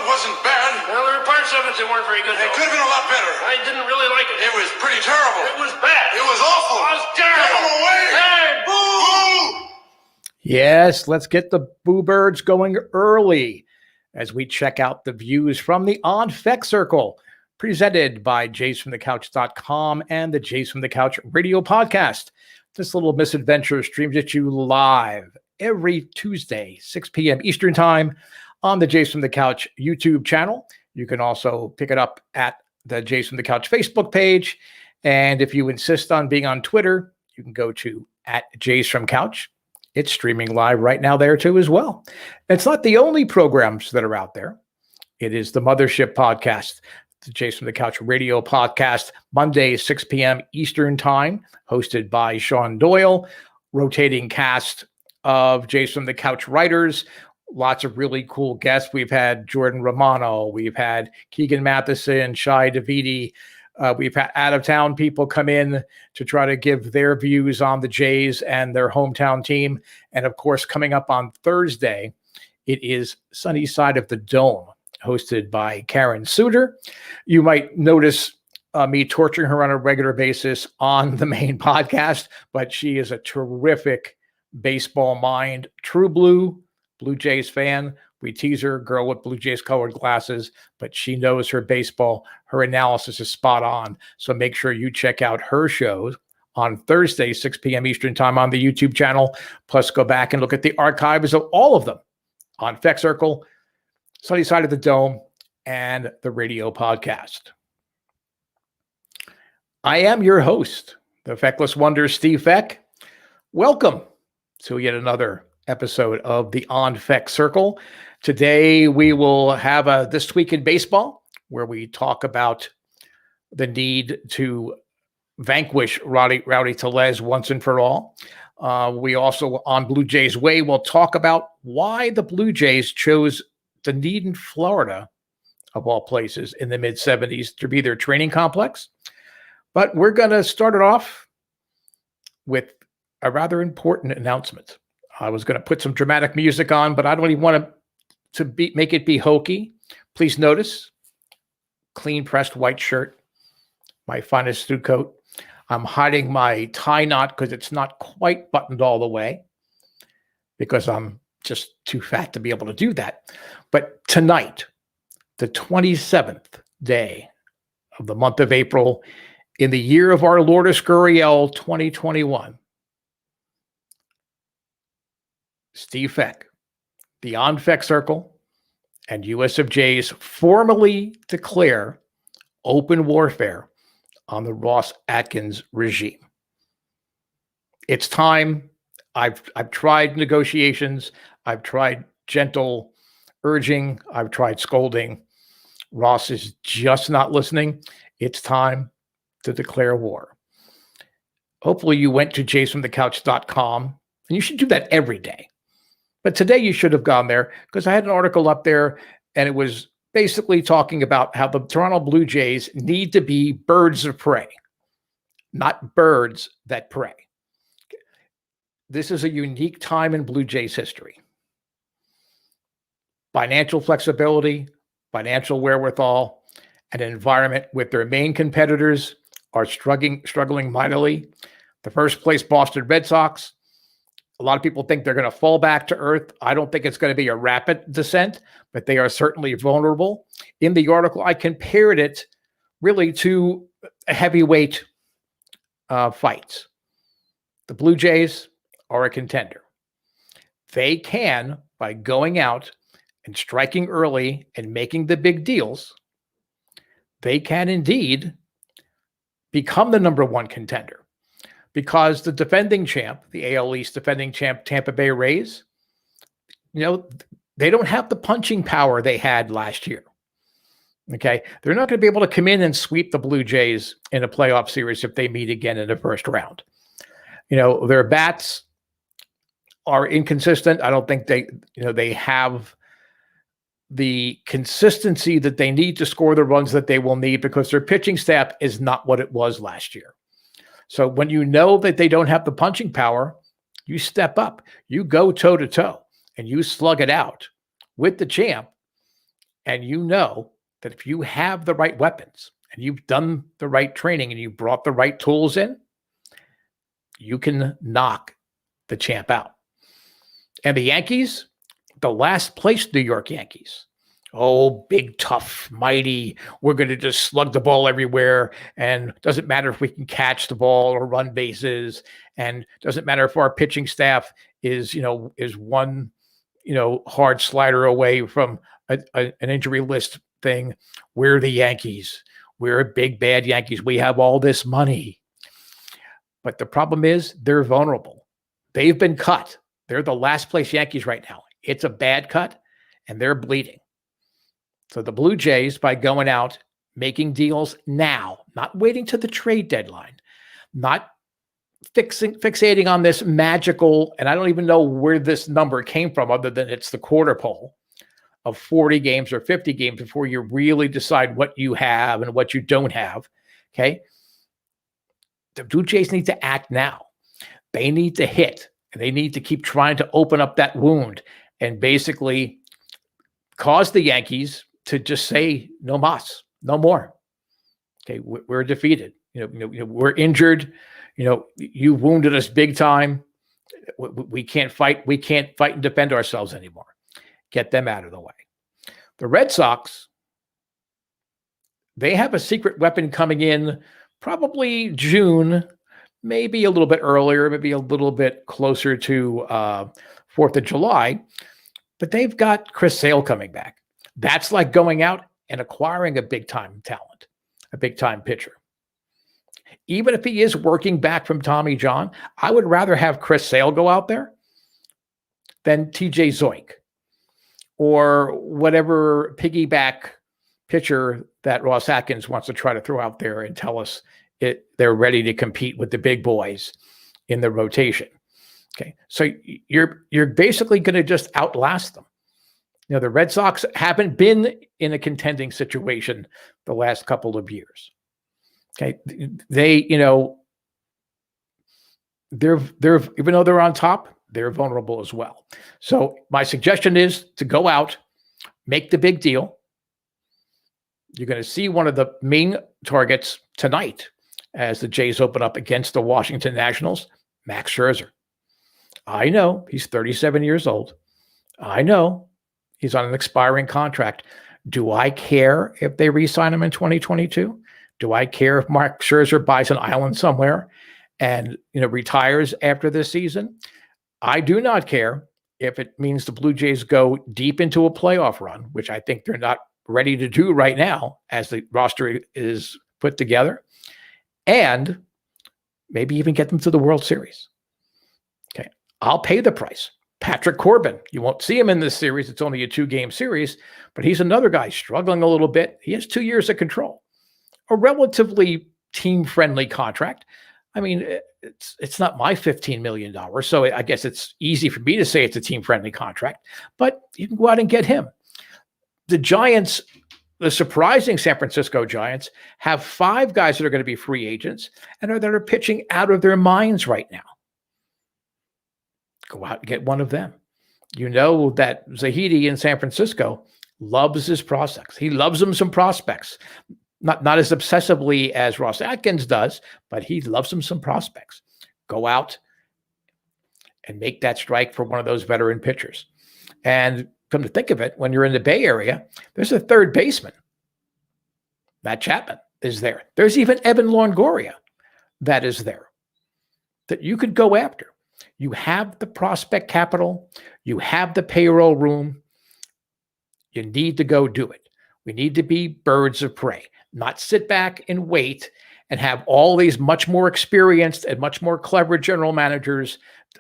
it wasn't bad. Well, there were parts of it that weren't very good. It could have been a lot better. I didn't really like it. It was pretty terrible. It was bad. It was awful. It was terrible. Get him away. Hey, Boo! Yes, let's get the boo birds going early as we check out the views from the On Fek Circle, presented by JFtC and the JFtC Radio Podcast. This little misadventure streams at you live every Tuesday, 6 p.m. Eastern Time on the JFtC YouTube channel. You can also pick it up at the JFtC Facebook page. And if you insist on being on Twitter, you can go to @JFtC. It's streaming live right now there too as well. It's not the only programs that are out there. It is the Mothership Podcast, the JFtC Radio Podcast, Monday, 6 p.m. Eastern Time, hosted by Sean Doyle, rotating cast of JFtC writers, lots of really cool guests. We've had Jordan Romano, we've had Keegan Matheson, Shai Davidi. We've had out-of-town people come in to try to give their views on the Jays and their hometown team. And, of course, coming up on Thursday, it is Sunny Side of the Dome, hosted by Karen Suter. You might notice me torturing her on a regular basis on the main podcast, but she is a terrific baseball mind, true Blue Jays fan. We tease her, girl with Blue Jays colored glasses, but she knows her baseball. Her analysis is spot on. So make sure you check out her shows on Thursday, 6 p.m. Eastern Time on the YouTube channel. Plus, go back and look at the archives of all of them on Fek Circle, Sunny Side of the Dome, and the Radio Podcast. I am your host, the Feckless Wonder, Steve Fek. Welcome to yet another episode of the On Fek Circle. Today, we will have a This Week in Baseball, where we talk about the need to vanquish Rowdy Tellez once and for all. We also, on Blue Jays Way, will talk about why the Blue Jays chose Dunedin, Florida, of all places, in the mid-'70s to be their training complex. But we're going to start it off with a rather important announcement. I was going to put some dramatic music on, but I don't even want to make it be hokey. Please notice, clean pressed white shirt, my finest suit coat. I'm hiding my tie knot because it's not quite buttoned all the way because I'm just too fat to be able to do that. But tonight, the 27th day of the month of April, in the year of our Lord Escurial 2021, Steve Fek, the On Fek Circle, and USFJs formally declare open warfare on the Ross Atkins regime. It's time. I've tried negotiations. I've tried gentle urging. I've tried scolding. Ross is just not listening. It's time to declare war. Hopefully you went to JFtC.com, and you should do that every day. But today you should have gone there because I had an article up there and it was basically talking about how the Toronto Blue Jays need to be birds of prey, not birds that prey. This is a unique time in Blue Jays history. Financial flexibility, financial wherewithal, an environment with their main competitors are struggling mightily. The first place Boston Red Sox, a lot of people think they're going to fall back to earth. I don't think it's going to be a rapid descent, but they are certainly vulnerable. In the article, I compared it really to a heavyweight fights. The Blue Jays are a contender. They can, by going out and striking early and making the big deals, they can indeed become the number one contender. Because the defending champ, the AL East defending champ, Tampa Bay Rays, they don't have the punching power they had last year. Okay. They're not going to be able to come in and sweep the Blue Jays in a playoff series if they meet again in the first round. Their bats are inconsistent. I don't think they have the consistency that they need to score the runs that they will need because their pitching staff is not what it was last year. So when you know that they don't have the punching power, you step up, you go toe-to-toe, and you slug it out with the champ And you know that if you have the right weapons and you've done the right training and you brought the right tools in, you can knock the champ out. And the Yankees, the last place New York Yankees. Oh, big, tough, mighty. We're going to just slug the ball everywhere. And doesn't matter if we can catch the ball or run bases. And doesn't matter if our pitching staff is one, hard slider away from an injury list thing. We're the Yankees. We're big, bad Yankees. We have all this money. But the problem is they're vulnerable. They've been cut. They're the last place Yankees right now. It's a bad cut, and they're bleeding. So the Blue Jays, by going out, making deals now, not waiting to the trade deadline, not fixating on this magical, and I don't even know where this number came from other than it's the quarter pole of 40 games or 50 games before you really decide what you have and what you don't have, okay? The Blue Jays need to act now. They need to hit, and they need to keep trying to open up that wound and basically cause the Yankees to just say no mas, no more. Okay, we're defeated. We're injured. You wounded us big time. We can't fight. We can't fight and defend ourselves anymore. Get them out of the way. The Red Sox, they have a secret weapon coming in probably June, maybe a little bit earlier, maybe a little bit closer to 4th of July. But they've got Chris Sale coming back. That's like going out and acquiring a big-time talent, a big-time pitcher. Even if he is working back from Tommy John, I would rather have Chris Sale go out there than TJ Zoink or whatever piggyback pitcher that Ross Atkins wants to try to throw out there and tell us they're ready to compete with the big boys in the rotation. Okay, so you're basically going to just outlast them. The Red Sox haven't been in a contending situation the last couple of years. Okay, they're even though they're on top, they're vulnerable as well. So my suggestion is to go out, make the big deal. You're going to see one of the main targets tonight as the Jays open up against the Washington Nationals, Max Scherzer. I know he's 37 years old. I know he's on an expiring contract. Do I care if they re-sign him in 2022? Do I care if Mark Scherzer buys an island somewhere and retires after this season? I do not care if it means the Blue Jays go deep into a playoff run, which I think they're not ready to do right now as the roster is put together, and maybe even get them to the World Series. Okay, I'll pay the price. Patrick Corbin, you won't see him in this series. It's only a 2-game series, but he's another guy struggling a little bit. He has 2 years of control, a relatively team-friendly contract. I mean, it's not my $15 million, so I guess it's easy for me to say it's a team-friendly contract, but you can go out and get him. The Giants, the surprising San Francisco Giants, have 5 guys that are going to be free agents and that are pitching out of their minds right now. Go out and get one of them. You know that Zahidi in San Francisco loves his prospects. He loves them some prospects. Not as obsessively as Ross Atkins does, but he loves them some prospects. Go out and make that strike for one of those veteran pitchers. And come to think of it, when you're in the Bay Area, there's a third baseman. Matt Chapman is there. There's even Evan Longoria that is there that you could go after. You have the prospect capital. You have the payroll room. You need to go do it. We need to be birds of prey, not sit back and wait and have all these much more experienced and much more clever general managers,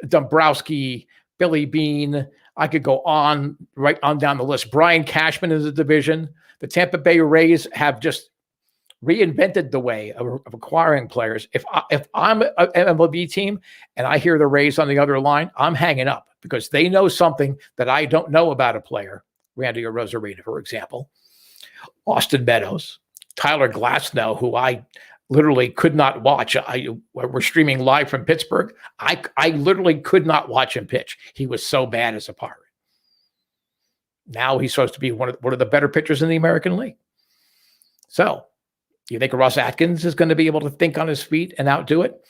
Dombrowski, Billy Beane. I could go on right on down the list. Brian Cashman is a division. The Tampa Bay Rays have just reinvented the way of acquiring players. If I'm an MLB team and I hear the Rays on the other line, I'm hanging up because they know something that I don't know about a player. Randy Arozarena, for example. Austin Meadows, Tyler Glasnow, who I literally could not watch. We're streaming live from Pittsburgh. I literally could not watch him pitch. He was so bad as a Pirate. Now he's supposed to be one of the better pitchers in the American League. So you think Ross Atkins is going to be able to think on his feet and outdo it?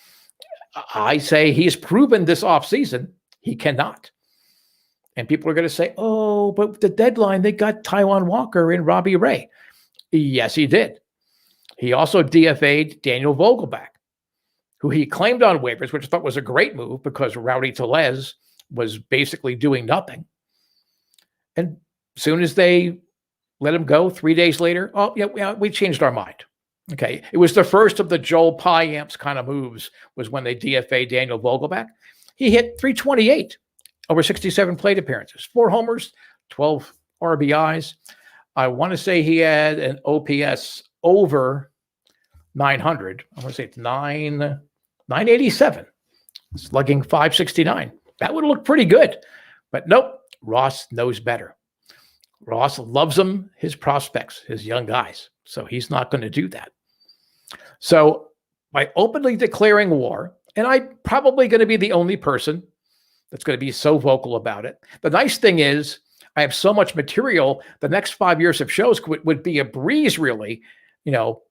I say he's proven this offseason he cannot. And people are going to say, oh, but the deadline, they got Taijuan Walker and Robbie Ray. Yes, he did. He also DFA'd Daniel Vogelback, who he claimed on waivers, which I thought was a great move because Rowdy Tellez was basically doing nothing. And as soon as they let him go 3 days later, oh, yeah, we changed our mind. Okay. It was the first of the Joel Piamps kind of moves was when they DFA'd Daniel Vogelback. He hit 328 over 67 plate appearances, 4 homers, 12 RBIs. I want to say he had an OPS over 900. I want to say it's 987, slugging 569. That would have looked pretty good. But nope, Ross knows better. Ross loves him, his prospects, his young guys. So he's not going to do that. So by openly declaring war, and I'm probably going to be the only person that's going to be so vocal about it. The nice thing is I have so much material. The next 5 years of shows would be a breeze, really,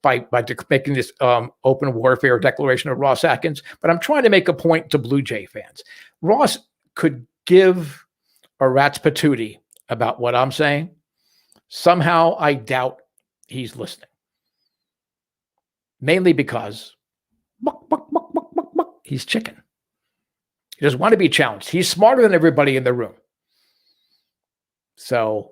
by making this open warfare declaration of Ross Atkins. But I'm trying to make a point to Blue Jay fans. Ross could give a rat's patootie about what I'm saying. Somehow I doubt he's listening. Mainly because he's chicken. He doesn't want to be challenged. He's smarter than everybody in the room. So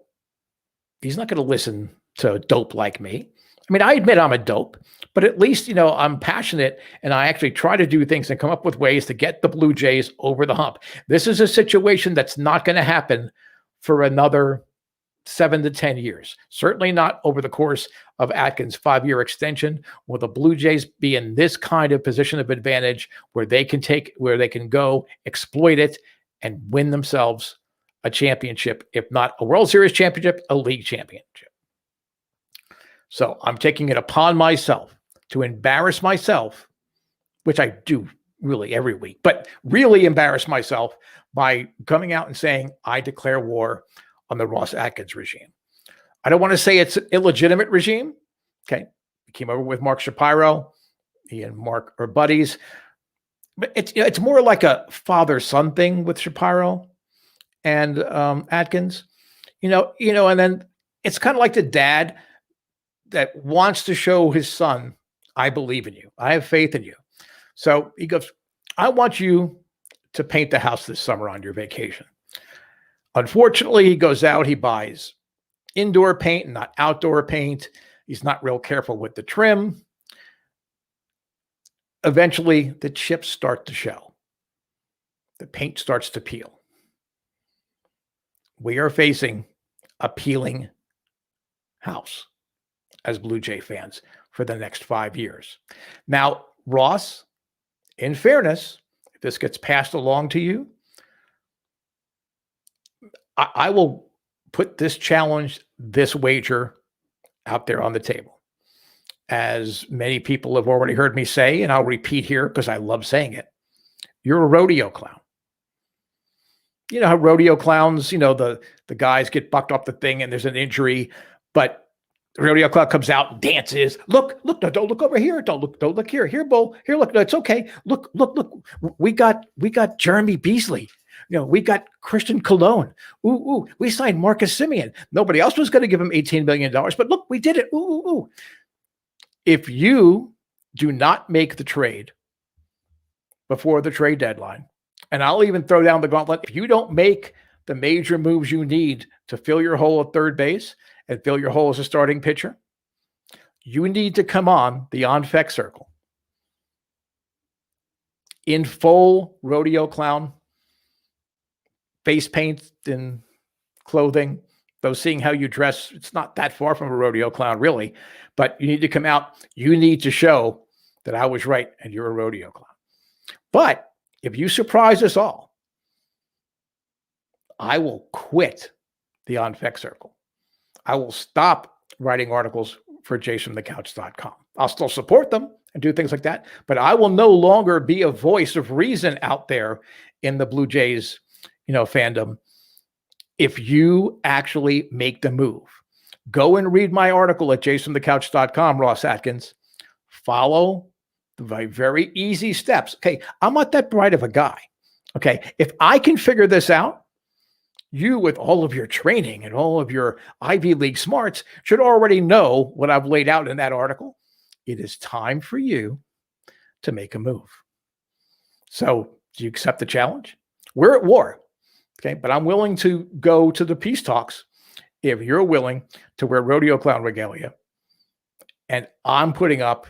he's not going to listen to a dope like me. I mean, I admit I'm a dope, but at least, I'm passionate and I actually try to do things and come up with ways to get the Blue Jays over the hump. This is a situation that's not going to happen for another 7 to 10 years. Certainly not over the course of Atkins' 5-year extension. Will the Blue Jays be in this kind of position of advantage where they can go exploit it and win themselves a championship, if not a World Series championship, a league championship. So I'm taking it upon myself to embarrass myself, which I do really every week, but really embarrass myself by coming out and saying, I declare war on the Ross Atkins regime. I don't want to say it's an illegitimate regime. Okay. We came over with Mark Shapiro. He and Mark are buddies. But it's more like a father-son thing with Shapiro and Atkins. And then it's kind of like the dad that wants to show his son, I believe in you. I have faith in you. So he goes, I want you to paint the house this summer on your vacation. Unfortunately, he goes out, he buys indoor paint and not outdoor paint. He's not real careful with the trim. Eventually, the chips start to show. The paint starts to peel. We are facing a peeling house as Blue Jay fans for the next 5 years. Now, Ross, in fairness, if this gets passed along to you, I will put this challenge, this wager out there on the table. As many people have already heard me say, and I'll repeat here because I love saying it, you're a rodeo clown. You know how rodeo clowns, the guys get bucked off the thing and there's an injury, but the rodeo clown comes out and dances. Look, no, don't look over here. Don't look here. Here, Bo. Here, look. No, it's okay. Look. We got Jeremy Beasley. We got Christian Colon. Ooh. We signed Marcus Simeon. Nobody else was going to give him $18 million, but look, we did it. Ooh. If you do not make the trade before the trade deadline, and I'll even throw down the gauntlet, if you don't make the major moves you need to fill your hole at third base and fill your hole as a starting pitcher, you need to come on the On Fek Circle in full rodeo clown face paint and clothing. Though seeing how you dress, it's not that far from a rodeo clown, really. But you need to come out. You need to show that I was right and you're a rodeo clown. But if you surprise us all, I will quit the On Fek Circle. I will stop writing articles for JFtC.com. I'll still support them and do things like that, but I will no longer be a voice of reason out there in the Blue Jays, fandom, if you actually make the move. Go and read my article at JFtC.com, Ross Atkins. Follow the very easy steps. Okay, I'm not that bright of a guy. Okay, if I can figure this out, you, with all of your training and all of your Ivy League smarts, should already know what I've laid out in that article. It is time for you to make a move. So, do you accept the challenge? We're at war, okay? But I'm willing to go to the peace talks if you're willing to wear rodeo clown regalia. And I'm putting up,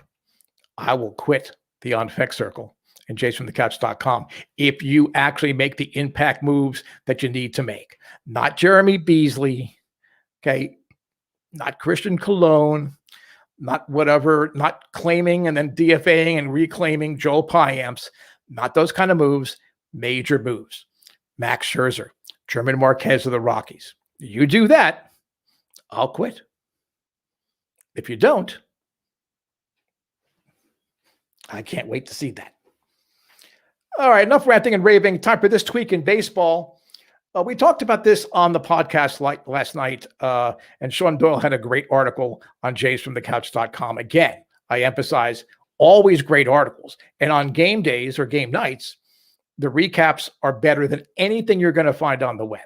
I will quit the On Fek Circle and JFtC.com if you actually make the impact moves that you need to make. Not Jeremy Beasley, okay? Not Christian Cologne, not whatever, not claiming and then DFAing and reclaiming Joel Piamps. Not those kind of moves, major moves. Max Scherzer, German Marquez of the Rockies. You do that, I'll quit. If you don't, I can't wait to see that. All right, enough ranting and raving. Time for this tweak in baseball. We talked about this on the podcast last night, and Sean Doyle had a great article on JFtC.com. Again, I emphasize always great articles. And on game days or game nights, the recaps are better than anything you're going to find on the web.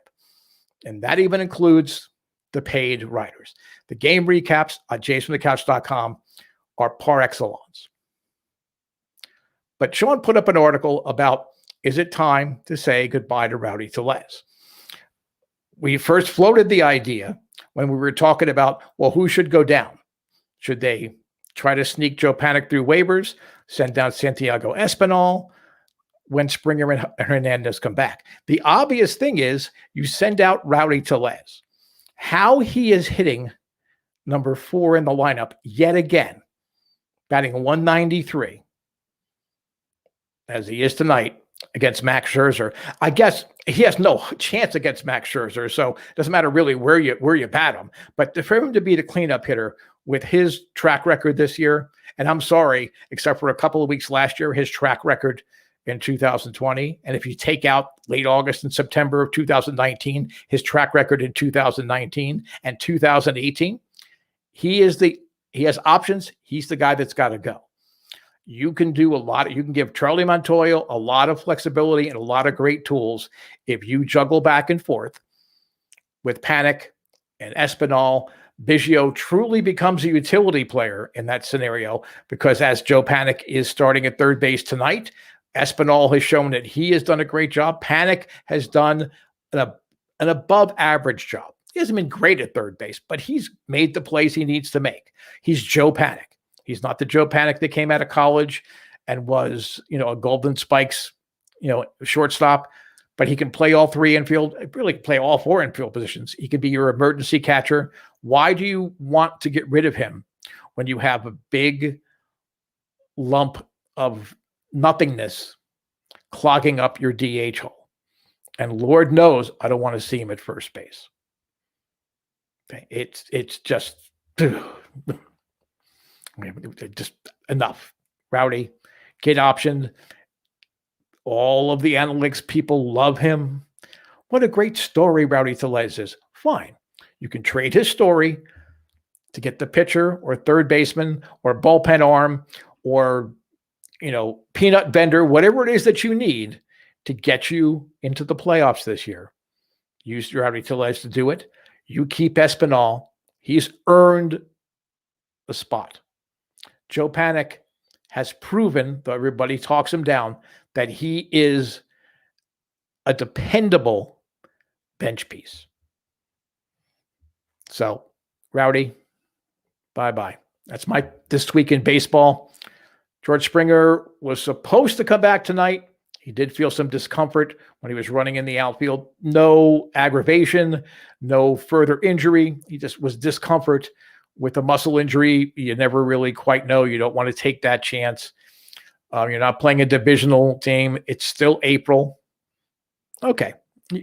And that even includes the paid writers. The game recaps on JFtC.com are par excellence. But Sean put up an article about, is it time to say goodbye to Rowdy Tellez? We first floated the idea when we were talking about, well, who should go down? Should they try to sneak Joe Panik through waivers, send down Santiago Espinal when Springer and Hernandez come back? The obvious thing is you send out Rowdy Tellez. How he is hitting number 4 in the lineup yet again, batting 193, as he is tonight against Max Scherzer. I guess he has no chance against Max Scherzer, so it doesn't matter really where you bat him. But for him to be the cleanup hitter with his track record this year, and I'm sorry, except for a couple of weeks last year, his track record in 2020, and if you take out late August and September of 2019, his track record in 2019 and 2018, he has options. He's the guy that's got to go. You can do a lot. You can give Charlie Montoya a lot of flexibility and a lot of great tools if you juggle back and forth with Panik and Espinal. Biggio truly becomes a utility player in that scenario because as Joe Panik is starting at third base tonight, Espinal has shown that he has done a great job. Panik has done an above average job. He hasn't been great at third base, but he's made the plays he needs to make. He's Joe Panik. He's not the Joe Panik that came out of college and was, a Golden Spikes, shortstop, but he can play all 3 infield, really play all 4 infield positions. He can be your emergency catcher. Why do you want to get rid of him when you have a big lump of nothingness clogging up your DH hole? And Lord knows I don't want to see him at first base. Okay. It's just enough. Rowdy, kid optioned. All of the analytics people love him. What a great story Rowdy Tellez is. Fine. You can trade his story to get the pitcher or third baseman or bullpen arm or, peanut vendor, whatever it is that you need to get you into the playoffs this year. Use Rowdy Tellez to do it. You keep Espinal. He's earned a spot. Joe Panik has proven, though everybody talks him down, that he is a dependable bench piece. So, Rowdy, bye-bye. That's this week in baseball. George Springer was supposed to come back tonight. He did feel some discomfort when he was running in the outfield. No aggravation, no further injury. He just was discomfort with a muscle injury. You never really quite know. You don't want to take that chance. You're not playing a divisional team. It's still April. Okay,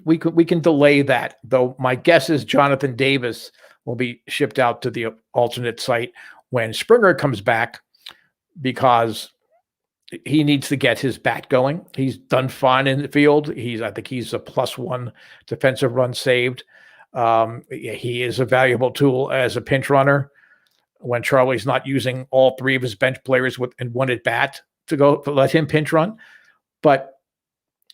we can delay that, though my guess is Jonathan Davis will be shipped out to the alternate site when Springer comes back because he needs to get his bat going. He's done fine in the field. I think he's a +1 defensive run saved. He is a valuable tool as a pinch runner when Charlie's not using all three of his bench players in one at bat to let him pinch run. But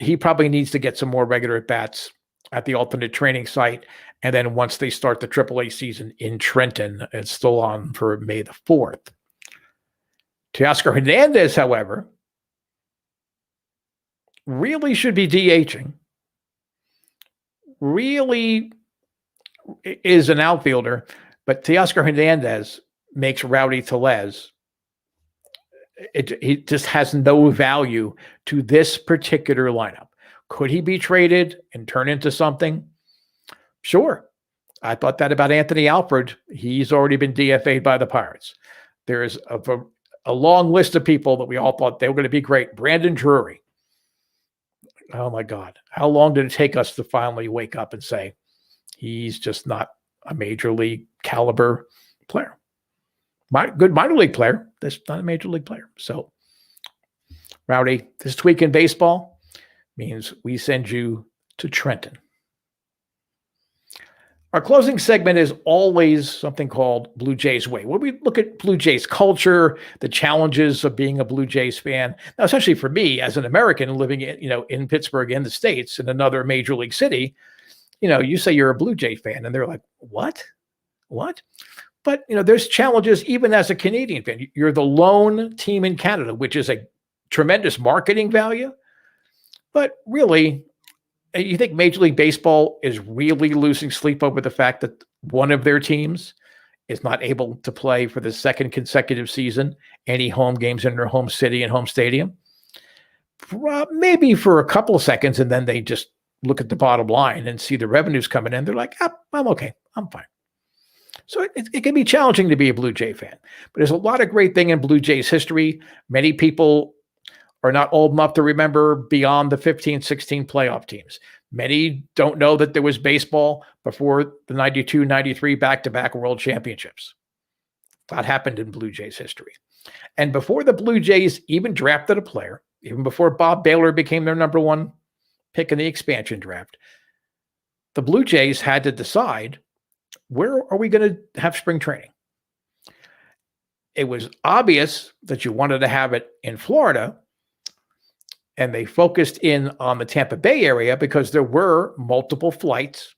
he probably needs to get some more regular at bats at the alternate training site. And then once they start the AAA season in Trenton, it's still on for May the 4th. Teoscar Hernandez, however, really should be DHing. Really is an outfielder, but Teoscar Hernandez makes Rowdy Tellez. He just has no value to this particular lineup. Could he be traded and turn into something? Sure. I thought that about Anthony Alford. He's already been DFA'd by the Pirates. There is a long list of people that we all thought they were going to be great. Brandon Drury. Oh my God. How long did it take us to finally wake up and say, he's just not a major league caliber player? Good minor league player. That's not a major league player. So, Rowdy, this week in baseball means we send you to Trenton. Our closing segment is always something called Blue Jays Way, where we look at Blue Jays culture, the challenges of being a Blue Jays fan. Now, especially for me as an American living in Pittsburgh, in the States, in another major league city, you say you're a Blue Jay fan, and they're like, what? But, there's challenges even as a Canadian fan. You're the lone team in Canada, which is a tremendous marketing value. But really, you think Major League Baseball is really losing sleep over the fact that one of their teams is not able to play for the second consecutive season any home games in their home city and home stadium? Maybe for a couple of seconds, and then they just look at the bottom line and see the revenues coming in. They're like, I'm okay. I'm fine. So it can be challenging to be a Blue Jay fan. But there's a lot of great thing in Blue Jays history. Many people are not old enough to remember beyond the 15-16 playoff teams. Many don't know that there was baseball before the 92-93 back-to-back World Championships. That happened in Blue Jays history. And before the Blue Jays even drafted a player, even before Bob Baylor became their number one pick in the expansion draft, the Blue Jays had to decide, where are we going to have spring training? It was obvious that you wanted to have it in Florida, and they focused in on the Tampa Bay area because there were multiple flights,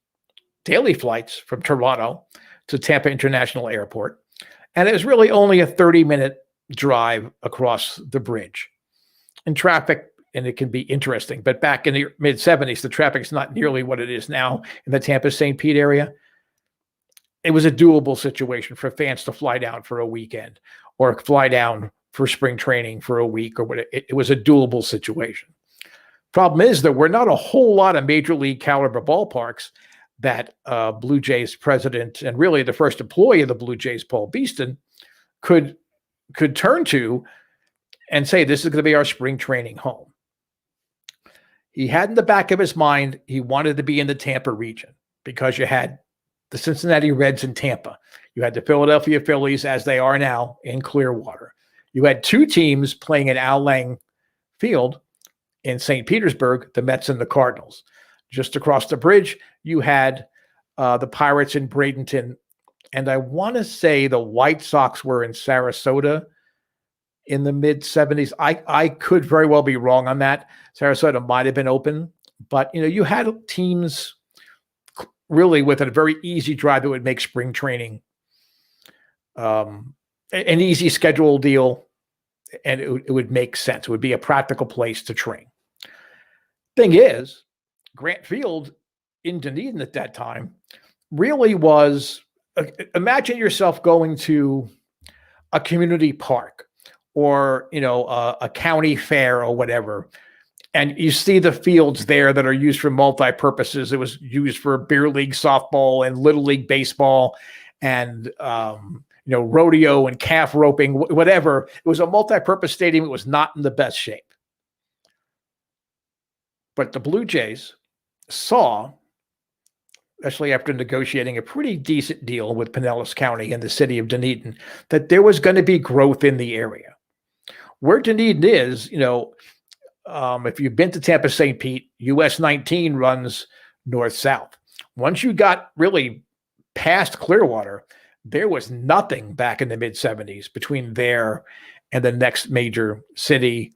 daily flights from Toronto to Tampa International Airport. And it was really only a 30-minute drive across the bridge. And traffic, and it can be interesting, but back in the mid-'70s, the traffic is not nearly what it is now in the Tampa-St. Pete area. It was a doable situation for fans to fly down for a weekend or fly down for spring training for a week, or what. It was a doable situation. Problem is that we're not a whole lot of major league caliber ballparks that Blue Jays president and really the first employee of the Blue Jays, Paul Beeston, could turn to and say, this is going to be our spring training home. He had in the back of his mind, he wanted to be in the Tampa region because you had the Cincinnati Reds in Tampa. You had the Philadelphia Phillies, as they are now, in Clearwater. You had two teams playing at Al Lang Field in St. Petersburg, the Mets and the Cardinals. Just across the bridge, you had the Pirates in Bradenton. And I want to say the White Sox were in Sarasota in the mid-'70s. I could very well be wrong on that. Sarasota might have been open. But, you had teams really with a very easy drive that would make spring training an easy schedule deal, and it would make sense. It would be a practical place to train. Thing is, Grant Field in Dunedin at that time really was, imagine yourself going to a community park or, a county fair or whatever, and you see the fields there that are used for multi-purposes. It was used for beer league softball and little league baseball and, rodeo and calf roping, whatever. It was a multi-purpose stadium. It was not in the best shape. But the Blue Jays saw, especially after negotiating a pretty decent deal with Pinellas County and the city of Dunedin, that there was going to be growth in the area. Where Dunedin is, if you've been to Tampa St. Pete, US 19 runs north-south. once you got really past Clearwater, there was nothing back in the mid 70s between there and the next major city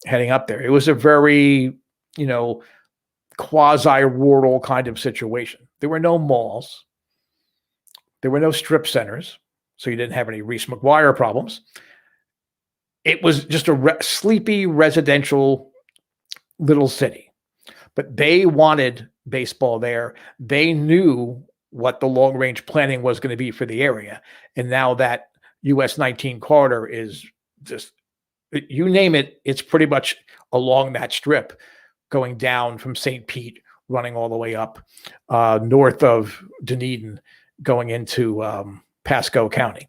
heading up there. It was a very, quasi-rural kind of situation. There were no malls. There were no strip centers, so you didn't have any Reese McGuire problems. It was just a sleepy residential little city. But they wanted baseball there. They knew what the long-range planning was going to be for the area. And now that US 19 corridor is just, you name it, it's pretty much along that strip, going down from St. Pete, running all the way up north of Dunedin, going into Pasco County.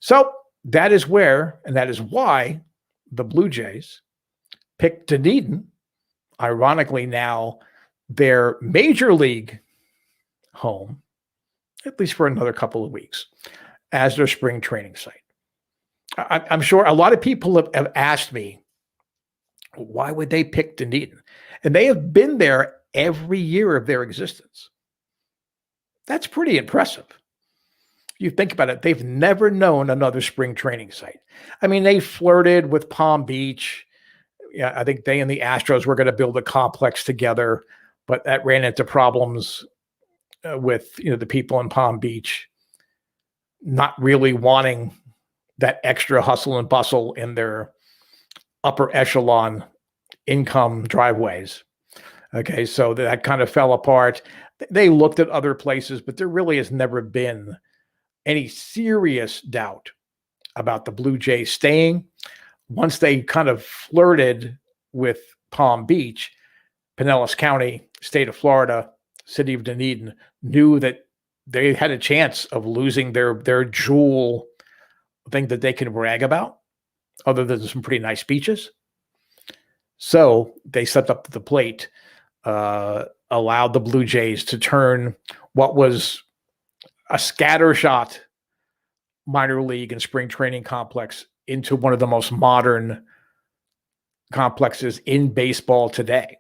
So that is where, and that is why the Blue Jays picked Dunedin, ironically now their major league home, at least for another couple of weeks, as their spring training site. I'm sure a lot of people have asked me, why would they pick Dunedin? And they have been there every year of their existence. That's pretty impressive. You think about it, they've never known another spring training site. I mean, they flirted with Palm Beach. Yeah, I think they and the Astros were going to build a complex together, but that ran into problems with the people in Palm Beach not really wanting that extra hustle and bustle in their upper echelon income driveways. Okay, so that kind of fell apart. They looked at other places, but there really has never been any serious doubt about the Blue Jays staying. Once they kind of flirted with Palm Beach, Pinellas County, state of Florida, city of Dunedin knew that they had a chance of losing their jewel thing that they can brag about, other than some pretty nice beaches. So they stepped up to the plate, allowed the Blue Jays to turn what was a scattershot minor league and spring training complex into one of the most modern complexes in baseball today.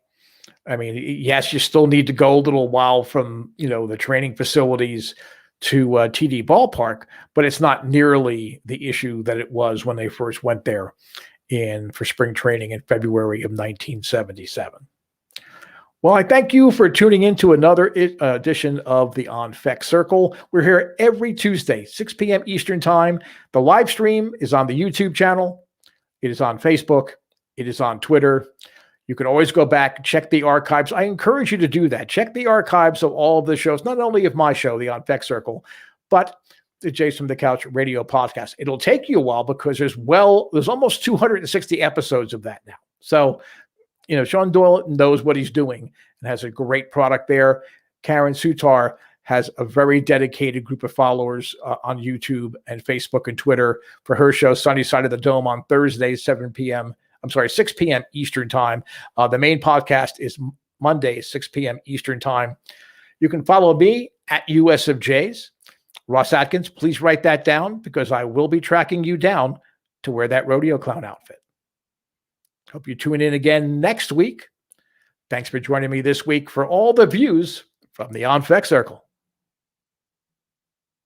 I mean, yes, you still need to go a little while from, the training facilities to TD Ballpark, but it's not nearly the issue that it was when they first went there for spring training in February of 1977. Well, I thank you for tuning in to another edition of the On Fek Circle. We're here every Tuesday, 6 p.m. Eastern Time. The live stream is on the YouTube channel. It is on Facebook. It is on Twitter. You can always go back and check the archives. I encourage you to do that. Check the archives of all of the shows, not only of my show, the On Fek Circle, but the Jays from the Couch radio podcast. It'll take you a while because there's almost 260 episodes of that now. So, Sean Doyle knows what he's doing and has a great product there. Karen Sutar has a very dedicated group of followers on YouTube and Facebook and Twitter for her show, Sunny Side of the Dome, on Thursdays, 6 p.m. Eastern Time. The main podcast is Monday, 6 p.m. Eastern Time. You can follow me at US of Jays. Ross Atkins, please write that down because I will be tracking you down to wear that rodeo clown outfit. Hope you tune in again next week. Thanks for joining me this week for all the views from the On Fek Circle.